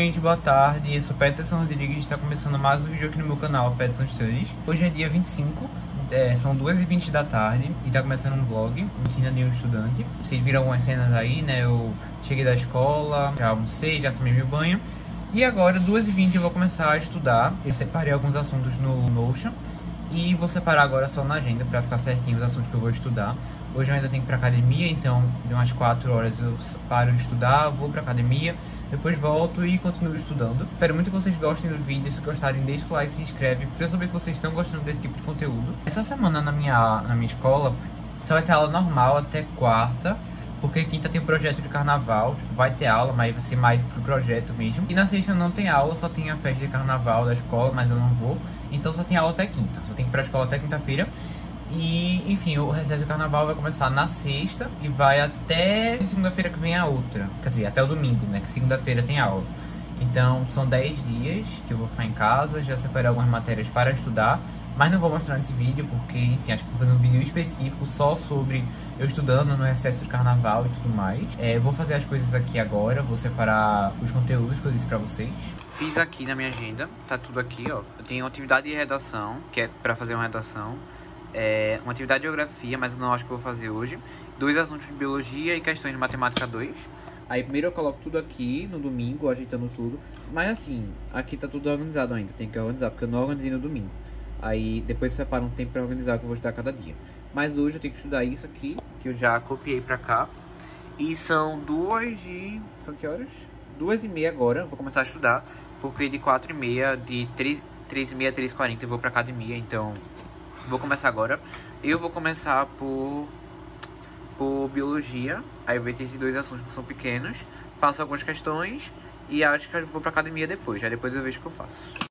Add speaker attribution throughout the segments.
Speaker 1: gente, boa tarde. Eu sou Peterson Rodrigues e está começando mais um vídeo aqui no meu canal, Peterson Studies. Hoje é dia 25, são 2h20 da tarde e está começando um vlog, rotina de um estudante. Vocês viram algumas cenas aí, né? Eu cheguei da escola, já almocei, já tomei meu banho. E agora, 2h20, eu vou começar a estudar. Eu separei alguns assuntos no Notion e vou separar agora só na agenda para ficar certinho os assuntos que eu vou estudar. Hoje eu ainda tenho que ir pra academia, então de umas 4 horas eu paro de estudar, vou pra academia, depois volto e continuo estudando. Espero muito que vocês gostem do vídeo. Se gostarem, deixa o like e se inscreve pra eu saber que vocês estão gostando desse tipo de conteúdo. Essa semana na minha escola só vai ter aula normal até quarta, porque quinta tem um projeto de carnaval, tipo, vai ter aula, mas vai ser mais pro projeto mesmo. E na sexta não tem aula, só tem a festa de carnaval da escola, mas eu não vou. Então só tem aula até quinta, só tem que ir pra escola até quinta-feira. E, enfim, o recesso de carnaval vai começar na sexta e vai até segunda-feira que vem a outra. Quer dizer, até o domingo, né? Que segunda-feira tem aula. Então, são 10 dias que eu vou ficar em casa. Já separei algumas matérias para estudar, mas não vou mostrar nesse vídeo porque, enfim, acho que vou fazer um vídeo específico só sobre eu estudando no recesso de carnaval e tudo mais. Vou fazer as coisas aqui agora, vou separar os conteúdos que eu disse pra vocês. Fiz aqui na minha agenda, tá tudo aqui, ó. Eu tenho uma atividade de redação, que é pra fazer uma redação. Uma atividade de geografia, mas eu não acho que eu vou fazer hoje. 2 assuntos de biologia e questões de matemática 2. Aí primeiro eu coloco tudo aqui no domingo, ajeitando tudo. Mas assim, aqui tá tudo organizado ainda, tem que organizar, porque eu não organizei no domingo. Aí depois eu separo um tempo pra organizar o que eu vou estudar cada dia. Mas hoje eu tenho que estudar isso aqui, que eu já copiei pra cá. E são 2 e... são que horas? 2h30 agora, eu vou começar a estudar. Porque de 4h30, de 3h30 a 3h40 eu vou pra academia, então... vou começar agora. Eu vou começar por biologia. Aí eu vou ter esses 2 assuntos que são pequenos. Faço algumas questões e acho que eu vou pra academia depois. Já depois eu vejo o que eu faço.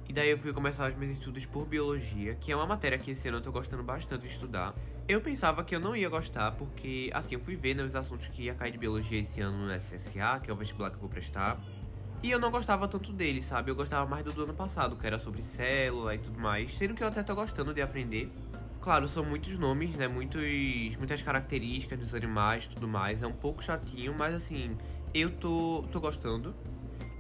Speaker 1: E daí eu fui começar os meus estudos por biologia, que é uma matéria que esse ano eu tô gostando bastante de estudar. Eu pensava que eu não ia gostar, porque, assim, eu fui ver, né, os assuntos que ia cair de biologia esse ano no SSA, que é o vestibular que eu vou prestar. E eu não gostava tanto dele, sabe? Eu gostava mais do ano passado, que era sobre célula e tudo mais. Sendo que eu até tô gostando de aprender. Claro, são muitos nomes, né, muitas características dos animais e tudo mais. É um pouco chatinho, mas assim, eu tô gostando.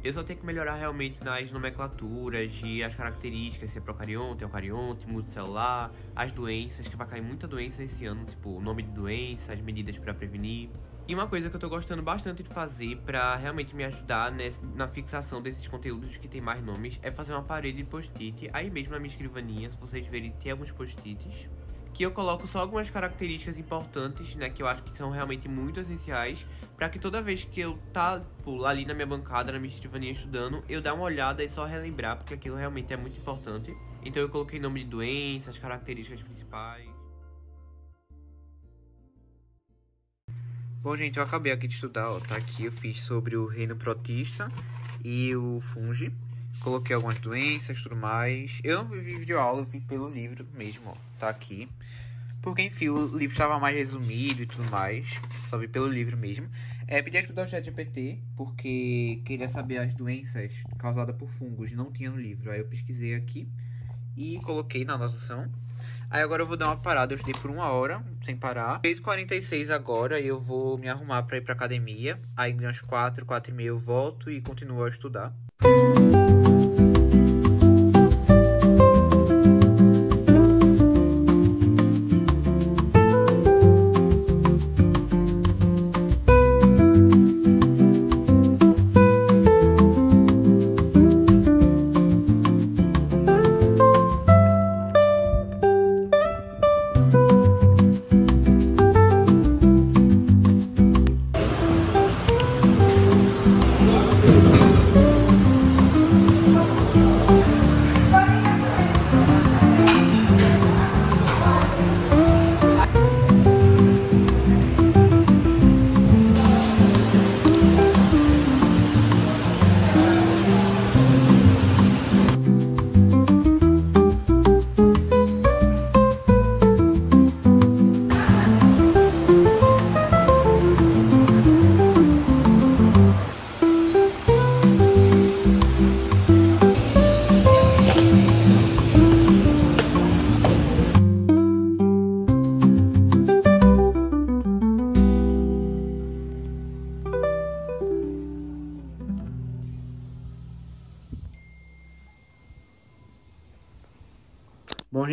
Speaker 1: Eu só tenho que melhorar realmente nas nomenclaturas e as características, se é procarionte, eucarionte, multicelular, as doenças, que vai cair muita doença esse ano, tipo, o nome de doença, as medidas pra prevenir. E uma coisa que eu tô gostando bastante de fazer pra realmente me ajudar na fixação desses conteúdos que tem mais nomes é fazer uma parede de post-it, aí mesmo na minha escrivaninha, se vocês verem, tem alguns post-its, que eu coloco só algumas características importantes, né, que eu acho que são realmente muito essenciais, pra que toda vez que eu ali na minha bancada, na minha escrivaninha estudando, eu dar uma olhada e só relembrar, porque aquilo realmente é muito importante. Então eu coloquei nome de doenças, características principais. Bom, gente, eu acabei aqui de estudar, ó, tá aqui, eu fiz sobre o reino protista e o fungi. Coloquei algumas doenças e tudo mais. Eu não vi videoaula, eu vi pelo livro mesmo, ó. Tá aqui. Porque, enfim, o livro estava mais resumido e tudo mais. Só vi pelo livro mesmo. Pedi ajuda ao ChatGPT, porque queria saber as doenças causadas por fungos. Não tinha no livro. Aí eu pesquisei aqui e coloquei na anotação. Aí agora eu vou dar uma parada. Eu estudei por 1 hora, sem parar. 3h46 agora, eu vou me arrumar pra ir pra academia. Aí umas 4h30 eu volto e continuo a estudar.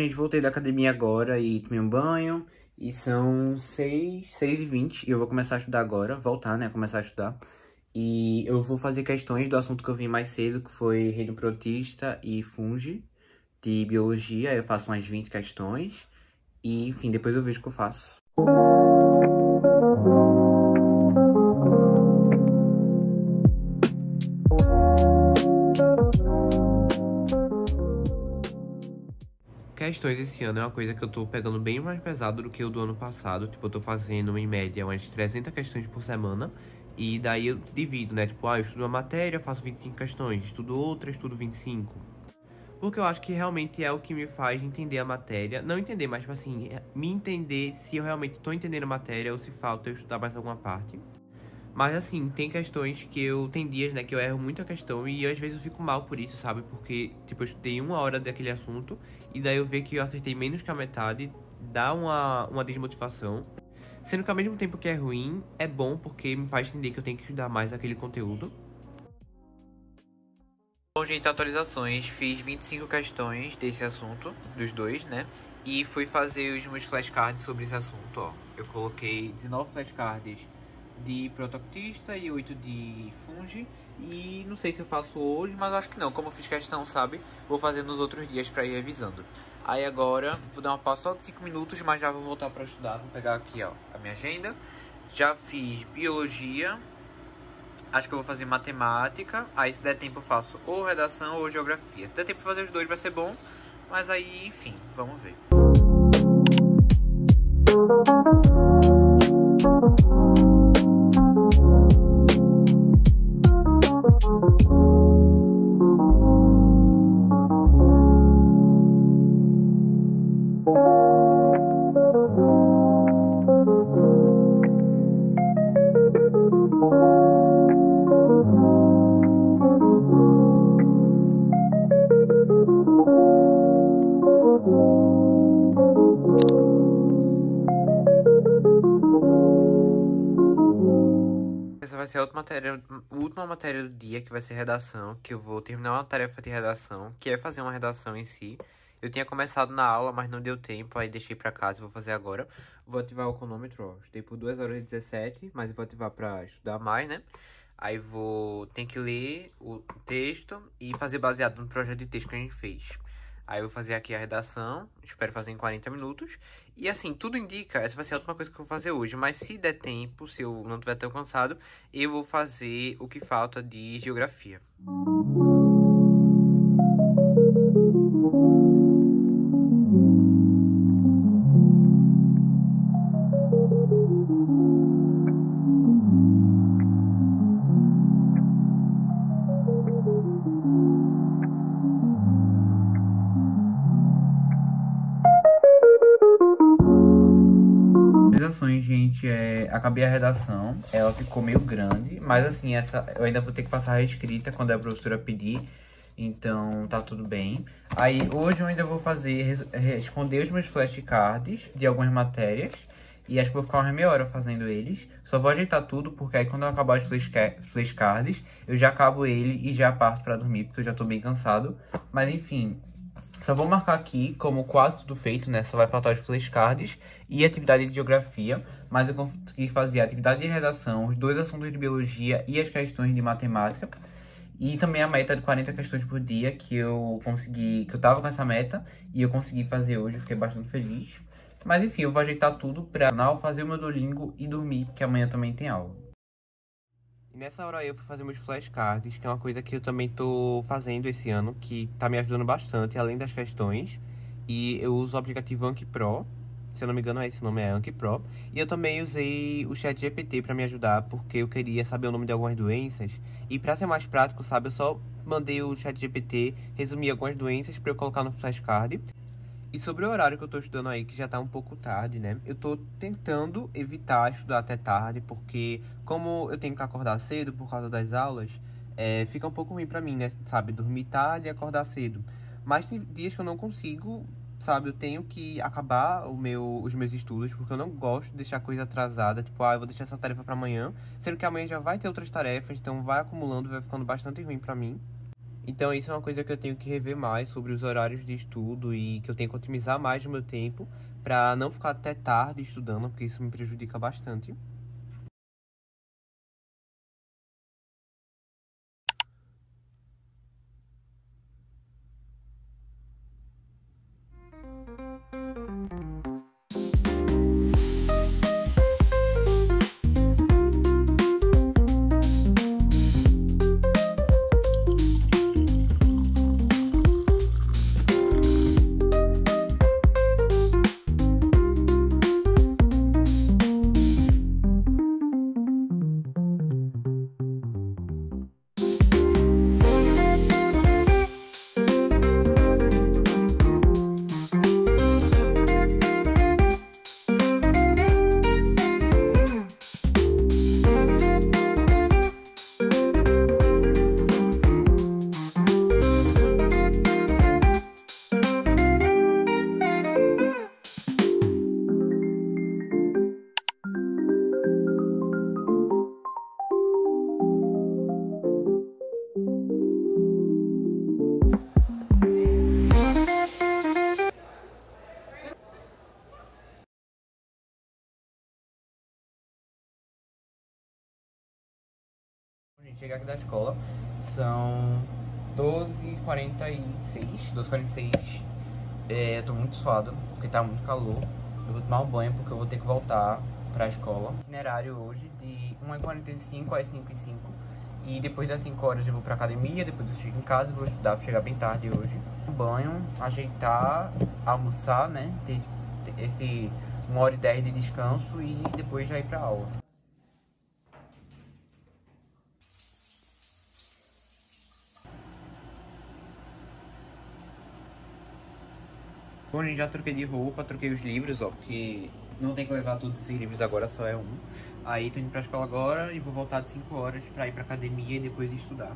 Speaker 1: gente, voltei da academia agora e tomei um banho. E são 6h20 e eu vou começar a estudar agora. Voltar, né? Começar a estudar. E eu vou fazer questões do assunto que eu vi mais cedo, que foi reino protista e fungi, de biologia. Eu faço umas 20 questões. E, enfim, depois eu vejo o que eu faço. Questões esse ano é uma coisa que eu tô pegando bem mais pesado do que o do ano passado. Tipo, eu tô fazendo, em média, umas 300 questões por semana. E daí eu divido, né? Tipo, eu estudo uma matéria, faço 25 questões. Estudo outra, estudo 25. Porque eu acho que realmente é o que me faz entender a matéria. Não entender, mas, tipo assim, me entender se eu realmente tô entendendo a matéria ou se falta eu estudar mais alguma parte. Mas, assim, tem questões que tem dias, né, que eu erro muito a questão e às vezes eu fico mal por isso, sabe? Porque, tipo, eu estudei 1 hora daquele assunto e daí eu ver que eu acertei menos que a metade, dá uma desmotivação. Sendo que ao mesmo tempo que é ruim, é bom porque me faz entender que eu tenho que estudar mais aquele conteúdo. Bom, gente, atualizações. Fiz 25 questões desse assunto, dos dois, né? E fui fazer os meus flashcards sobre esse assunto, ó. Eu coloquei 19 flashcards de protoctista e 8 de fungi. E não sei se eu faço hoje, mas acho que não. Como eu fiz questão, sabe? Vou fazer nos outros dias pra ir revisando. Aí agora, vou dar uma pausa só de 5 minutos, mas já vou voltar pra estudar. Vou pegar aqui, ó, a minha agenda. Já fiz biologia. Acho que eu vou fazer matemática. Aí se der tempo eu faço ou redação ou geografia. Se der tempo de fazer os dois vai ser bom. Mas aí, enfim, vamos ver. Essa vai ser a última matéria do dia, que vai ser redação, que eu vou terminar uma tarefa de redação, que é fazer uma redação em si. Eu tinha começado na aula, mas não deu tempo, aí deixei pra casa e vou fazer agora. Vou ativar o cronômetro, ó. Estudei por 2h17, mas eu vou ativar pra estudar mais, né? Aí tem que ler o texto e fazer baseado no projeto de texto que a gente fez. Aí eu vou fazer aqui a redação, espero fazer em 40 minutos. E assim, tudo indica, essa vai ser a última coisa que eu vou fazer hoje. Mas se der tempo, se eu não estiver tão cansado, eu vou fazer o que falta de geografia. Gente, acabei a redação, ela ficou meio grande, mas assim, eu ainda vou ter que passar a reescrita quando a professora pedir, então tá tudo bem. Aí hoje eu ainda vou responder os meus flashcards de algumas matérias, e acho que vou ficar uma meia hora fazendo eles. Só vou ajeitar tudo, porque aí quando eu acabar os flashcards, eu já acabo ele e já parto pra dormir, porque eu já tô bem cansado. Mas enfim, só vou marcar aqui como quase tudo feito, né? Só vai faltar os flashcards e atividade de geografia. Mas eu consegui fazer a atividade de redação, os 2 assuntos de biologia e as questões de matemática. E também a meta de 40 questões por dia que eu tava com essa meta e eu consegui fazer hoje, eu fiquei bastante feliz. Mas enfim, eu vou ajeitar tudo pra fazer o meu Duolingo e dormir, porque amanhã também tem aula. E nessa hora aí eu fui fazer meus flashcards, que é uma coisa que eu também tô fazendo esse ano, que tá me ajudando bastante, além das questões. E eu uso o aplicativo Anki Pro, se eu não me engano esse nome é Anki Pro. E eu também usei o ChatGPT pra me ajudar, porque eu queria saber o nome de algumas doenças. E pra ser mais prático, sabe, eu só mandei o ChatGPT resumir algumas doenças pra eu colocar no flashcard. E sobre o horário que eu tô estudando aí, que já tá um pouco tarde, né? Eu tô tentando evitar estudar até tarde, porque como eu tenho que acordar cedo por causa das aulas, fica um pouco ruim pra mim, né? Sabe, dormir tarde e acordar cedo. Mas tem dias que eu não consigo, sabe? Eu tenho que acabar os meus estudos, porque eu não gosto de deixar coisa atrasada. Tipo, eu vou deixar essa tarefa pra amanhã, sendo que amanhã já vai ter outras tarefas, então vai acumulando, vai ficando bastante ruim pra mim.
Speaker 2: Então isso é uma coisa que eu tenho que rever mais sobre os horários de estudo e que eu tenho que otimizar mais o meu tempo para não ficar até tarde estudando, porque isso me prejudica bastante.
Speaker 1: A gente chegar aqui da escola, são 12h46, 12h46. Eu tô muito suado, porque tá muito calor. Eu vou tomar um banho porque eu vou ter que voltar pra escola. Itinerário hoje de 1h45 às 5h05. E depois das 5 horas eu vou pra academia, depois eu chego em casa, vou estudar, vou chegar bem tarde hoje. Um banho, ajeitar, almoçar, né? Ter esse 1h10 de descanso e depois já ir pra aula. Bom, gente, já troquei de roupa, troquei os livros, ó, porque não tem que levar todos esses livros agora, só é um. Aí tô indo pra escola agora e vou voltar de 5 horas pra ir pra academia e depois estudar.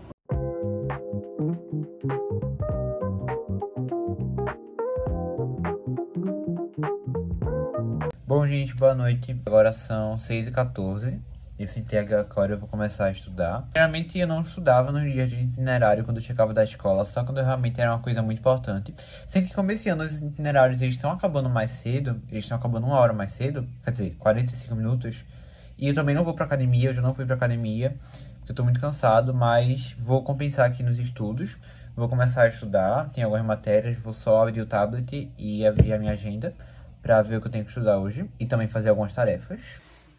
Speaker 1: Bom, gente, boa noite. Agora são 6h14. Eu sentei agora, eu vou começar a estudar. Geralmente eu não estudava nos dias de itinerário quando eu chegava da escola, só quando realmente era uma coisa muito importante. Sendo que como esse ano os itinerários eles estão acabando mais cedo, eles estão acabando 1 hora mais cedo, quer dizer, 45 minutos. E eu também não vou pra academia, eu já não fui pra academia, porque eu tô muito cansado, mas vou compensar aqui nos estudos. Vou começar a estudar, tem algumas matérias, vou só abrir o tablet e abrir a minha agenda pra ver o que eu tenho que estudar hoje e também fazer algumas tarefas.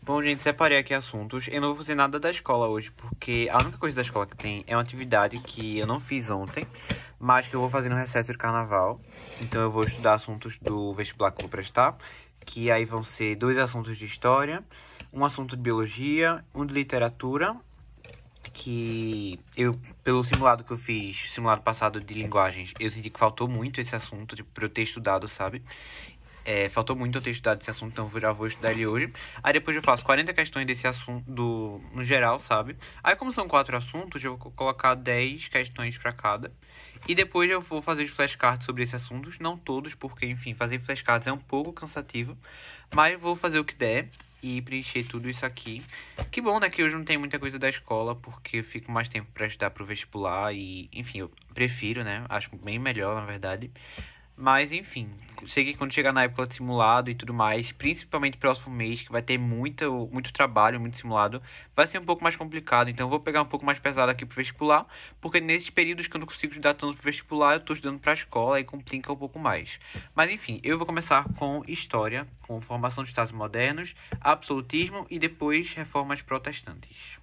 Speaker 1: Bom, gente, separei aqui assuntos. Eu não vou fazer nada da escola hoje, porque a única coisa da escola que tem é uma atividade que eu não fiz ontem, mas que eu vou fazer no recesso de carnaval. Então eu vou estudar assuntos do vestibular que eu vou prestar, que aí vão ser 2 assuntos de história, um assunto de biologia, um de literatura, que eu, pelo simulado que eu fiz, simulado passado de linguagens, eu senti que faltou muito esse assunto, tipo, pra eu ter estudado, sabe? Faltou muito eu ter estudado esse assunto, então eu já vou estudar ele hoje. Aí depois eu faço 40 questões desse assunto, no geral, sabe? Aí como são 4 assuntos, eu vou colocar 10 questões pra cada. E depois eu vou fazer os flashcards sobre esses assuntos, não todos, porque, enfim, fazer flashcards é um pouco cansativo. Mas vou fazer o que der e preencher tudo isso aqui. Que bom, né, que hoje não tem muita coisa da escola, porque eu fico mais tempo pra estudar pro vestibular e, enfim, eu prefiro, né? Acho bem melhor, na verdade. Mas, enfim, sei que quando chegar na época de simulado e tudo mais, principalmente próximo mês, que vai ter muito trabalho, muito simulado, vai ser um pouco mais complicado. Então, eu vou pegar um pouco mais pesado aqui pro vestibular, porque nesses períodos que eu não consigo estudar tanto pro vestibular, eu tô estudando pra escola e complica um pouco mais. Mas, enfim, eu vou começar com história, com formação de Estados modernos, absolutismo e depois reformas protestantes.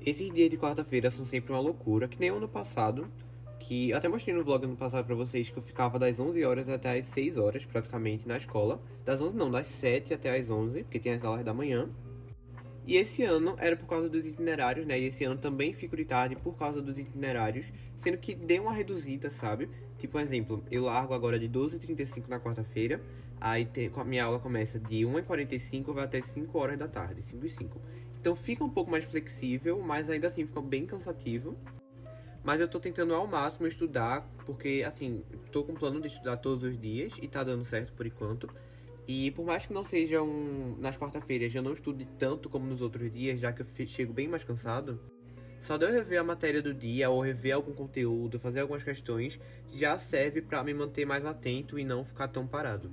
Speaker 2: Esses dias de quarta-feira são sempre uma loucura, que nem o ano passado, que eu até mostrei no vlog ano passado pra vocês que eu ficava das 11 horas até as 6 horas, praticamente, na escola. Das 11 não, das 7 até as 11, porque tem as aulas da manhã. E esse ano era por causa dos itinerários, né? E esse ano também fico de tarde por causa dos itinerários, sendo que deu uma reduzida, sabe? Tipo, um exemplo, eu largo agora de 12h35 na quarta-feira, aí a minha aula começa de 1h45 vai até 5 horas da tarde, 5h05. Então fica um pouco mais flexível, mas ainda assim fica bem cansativo. Mas eu tô tentando ao máximo estudar, porque, assim, tô com plano de estudar todos os dias e tá dando certo por enquanto. E por mais que não sejam nas quarta-feiras, eu não estude tanto como nos outros dias, já que eu chego bem mais cansado, Só de eu rever a matéria do dia ou rever algum conteúdo, fazer algumas questões, já serve pra me manter mais atento e não ficar tão parado.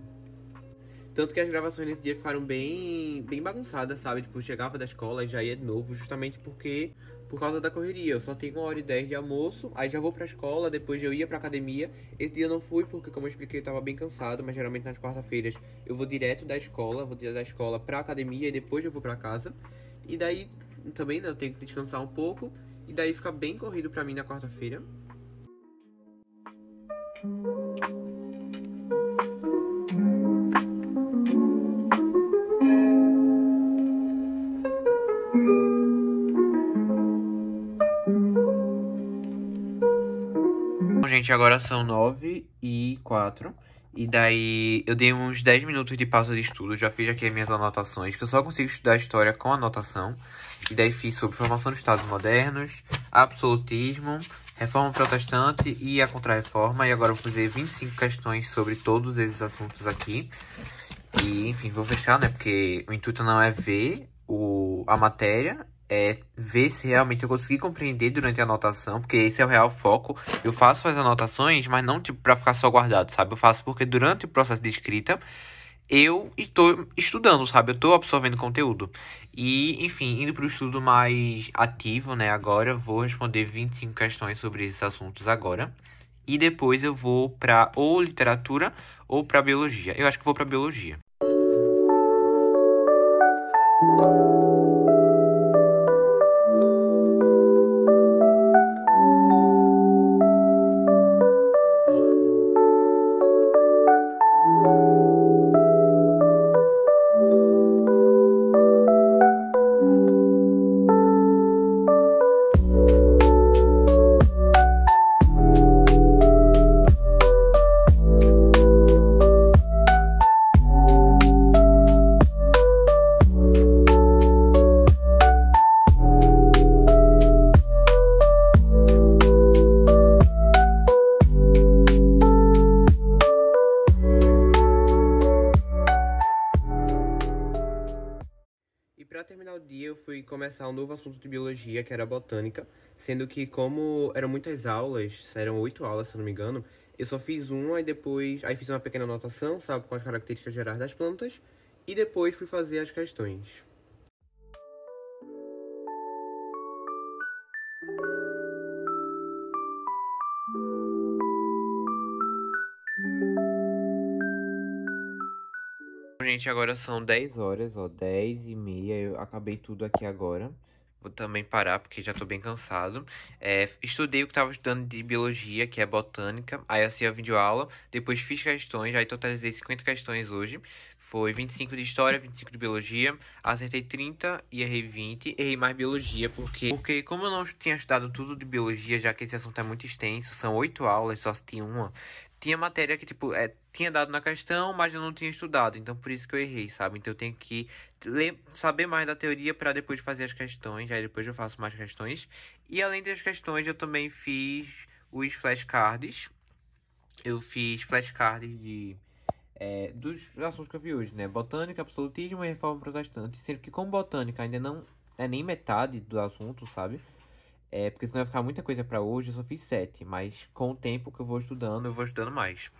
Speaker 2: Tanto que as gravações nesse dia ficaram bem bagunçadas, sabe? Tipo, eu chegava da escola e já ia de novo, justamente por causa da correria. Eu só tive 1h10 de almoço, aí já vou pra escola, depois eu ia pra academia. Esse dia eu não fui porque, como eu expliquei, eu tava bem cansado, mas geralmente nas quarta-feiras eu vou direto da escola pra academia e depois eu vou pra casa. E daí também, né, eu tenho que descansar um pouco, e daí fica bem corrido pra mim na quarta-feira. Bom, gente, agora são 9h04. E daí eu dei uns 10 minutos de pausa de estudo. Já fiz aqui as minhas anotações, que eu só consigo estudar história com anotação. E daí fiz sobre formação dos Estados modernos, absolutismo, reforma protestante e a Contra-Reforma. E agora eu vou fazer 25 questões sobre todos esses assuntos aqui. E, enfim, vou fechar, né? Porque o intuito não é ver a matéria, é ver se realmente eu consegui compreender durante a anotação, porque esse é o real foco. Eu faço as anotações, mas não tipo pra ficar só guardado, sabe? Eu faço porque durante o processo de escrita eu estou estudando, sabe? Eu estou absorvendo conteúdo. E, enfim, indo para o estudo mais ativo, né? Agora eu vou responder 25 questões sobre esses assuntos agora. E depois eu vou para ou literatura ou para biologia. Eu acho que vou para biologia. Para terminar o dia, eu fui começar um novo assunto de biologia, que era botânica, sendo que como eram muitas aulas, eram 8 aulas, se eu não me engano, eu só fiz uma e depois... Aí fiz uma pequena anotação, sabe, com as características gerais das plantas, e depois fui fazer as questões. Gente, agora são 10 horas, ó, 10h30, eu acabei tudo aqui agora. Vou também parar, porque já tô bem cansado. Estudei o que tava estudando de biologia, que é botânica. Aí assisti a videoaula, depois fiz questões, aí totalizei 50 questões hoje. Foi 25 de história, 25 de biologia. Acertei 30 e errei 20. Errei mais biologia, porque como eu não tinha estudado tudo de biologia, já que esse assunto é muito extenso, são 8 aulas, só assisti uma. Tinha matéria que, tipo, tinha dado na questão, mas eu não tinha estudado. Então, por isso que eu errei, sabe? Então, eu tenho que saber mais da teoria para depois fazer as questões. Aí, depois eu faço mais questões. E, além das questões, eu também fiz os flashcards. Eu fiz flashcards dos assuntos que eu vi hoje, né? Botânica, absolutismo e reforma protestante. Sendo que, como botânica ainda não é nem metade do assunto, sabe? Porque senão vai ficar muita coisa pra hoje, eu só fiz 7. Mas com o tempo que eu vou estudando mais.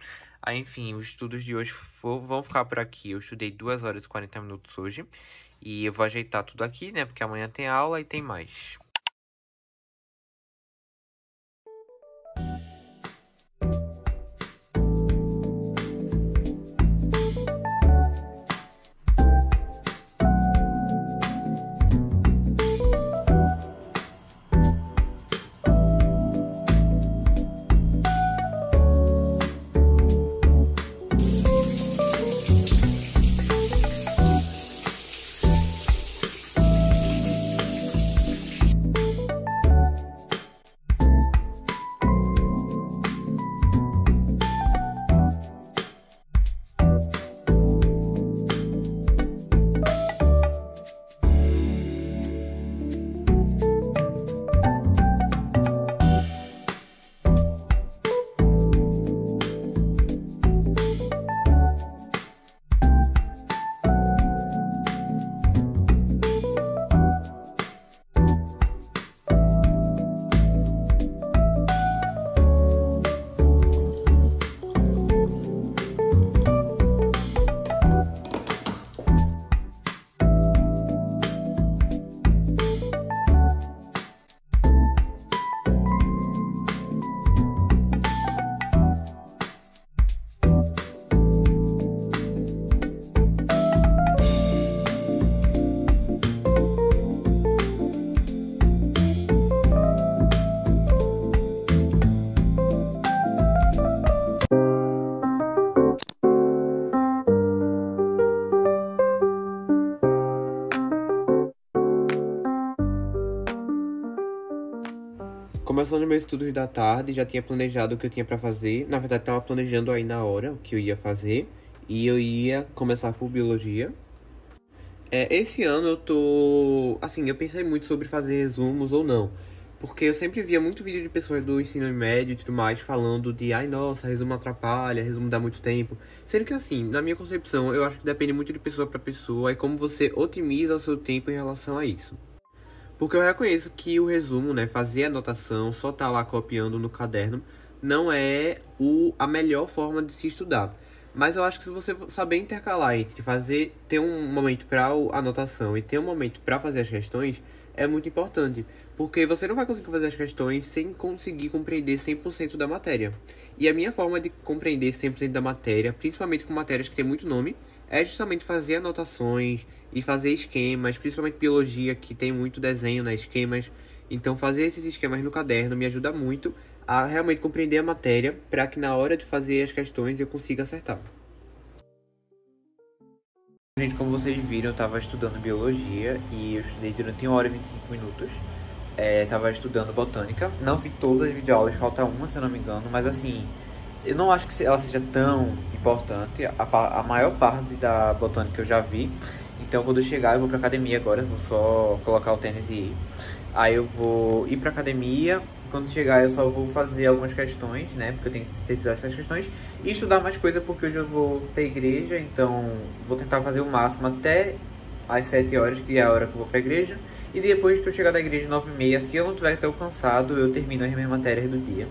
Speaker 2: Aí, enfim, os estudos de hoje vão ficar por aqui. Eu estudei 2 horas e 40 minutos hoje. E eu vou ajeitar tudo aqui, né? Porque amanhã tem aula e tem mais. Começando meus estudos da tarde, já tinha planejado o que eu tinha pra fazer. Na verdade, tava planejando aí na hora o que eu ia fazer. E eu ia começar por biologia. Esse ano eu tô... Assim, eu pensei muito sobre fazer resumos ou não. Porque eu sempre via muito vídeo de pessoas do ensino médio e tudo mais falando de ai, nossa, resumo atrapalha, resumo dá muito tempo. Sendo que assim, na minha concepção, eu acho que depende muito de pessoa pra pessoa e como você otimiza o seu tempo em relação a isso. Porque eu reconheço que o resumo, né, fazer a anotação, só tá lá copiando no caderno, não é a melhor forma de se estudar. Mas eu acho que se você saber intercalar entre ter um momento para anotação e ter um momento para fazer as questões, é muito importante. Porque você não vai conseguir fazer as questões sem conseguir compreender 100% da matéria. E a minha forma de compreender 100% da matéria, principalmente com matérias que tem muito nome, é justamente fazer anotações e fazer esquemas, principalmente biologia, que tem muito desenho, né, esquemas. Então fazer esses esquemas no caderno me ajuda muito a realmente compreender a matéria, para que na hora de fazer as questões eu consiga acertar.
Speaker 1: Gente, como vocês viram, eu tava estudando biologia e eu estudei durante 1 hora e 25 minutos. Tava estudando botânica. Não vi todas as videoaulas, falta uma, se eu não me engano, mas assim, eu não acho que ela seja tão importante. A maior parte da botânica eu já vi. Então quando eu chegar, eu vou pra academia agora, vou só colocar o tênis e ir. Aí eu vou ir pra academia. Quando chegar, eu só vou fazer algumas questões, né? Porque eu tenho que sintetizar essas questões. E estudar mais coisa, porque hoje eu vou ter igreja. Então, vou tentar fazer o máximo até às 7 horas, que é a hora que eu vou pra igreja. E depois que eu chegar da igreja 9h30, se eu não tiver tão cansado, eu termino as minhas matérias do dia.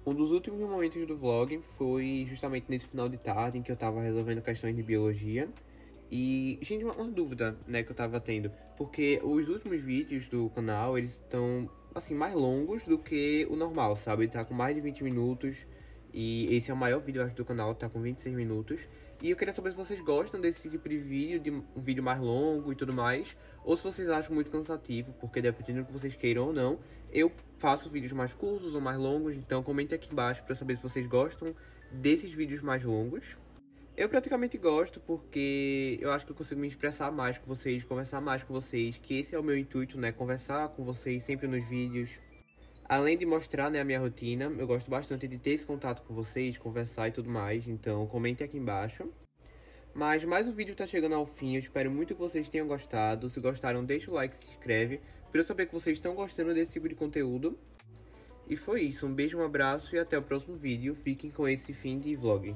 Speaker 2: Um dos últimos momentos do vlog foi justamente nesse final de tarde em que eu tava resolvendo questões de biologia. E, gente, uma dúvida, né, que eu tava tendo. Porque os últimos vídeos do canal, eles estão, assim, mais longos do que o normal, sabe? Ele tá com mais de 20 minutos. E esse é o maior vídeo, eu acho, do canal, tá com 26 minutos. E eu queria saber se vocês gostam desse tipo de vídeo, de um vídeo mais longo e tudo mais. Ou se vocês acham muito cansativo, porque dependendo do que vocês queiram ou não, eu faço vídeos mais curtos ou mais longos. Então comente aqui embaixo pra eu saber se vocês gostam desses vídeos mais longos. Eu praticamente gosto porque eu acho que eu consigo me expressar mais com vocês, conversar mais com vocês, que esse é o meu intuito, né? Conversar com vocês sempre nos vídeos. Além de mostrar, né, a minha rotina, eu gosto bastante de ter esse contato com vocês, conversar e tudo mais. Então comente aqui embaixo. Mas mais um vídeo tá chegando ao fim, eu espero muito que vocês tenham gostado. Se gostaram, deixa o like e se inscreve, pra eu saber que vocês estão gostando desse tipo de conteúdo. E foi isso, um beijo, um abraço e até o próximo vídeo. Fiquem com esse fim de vlog.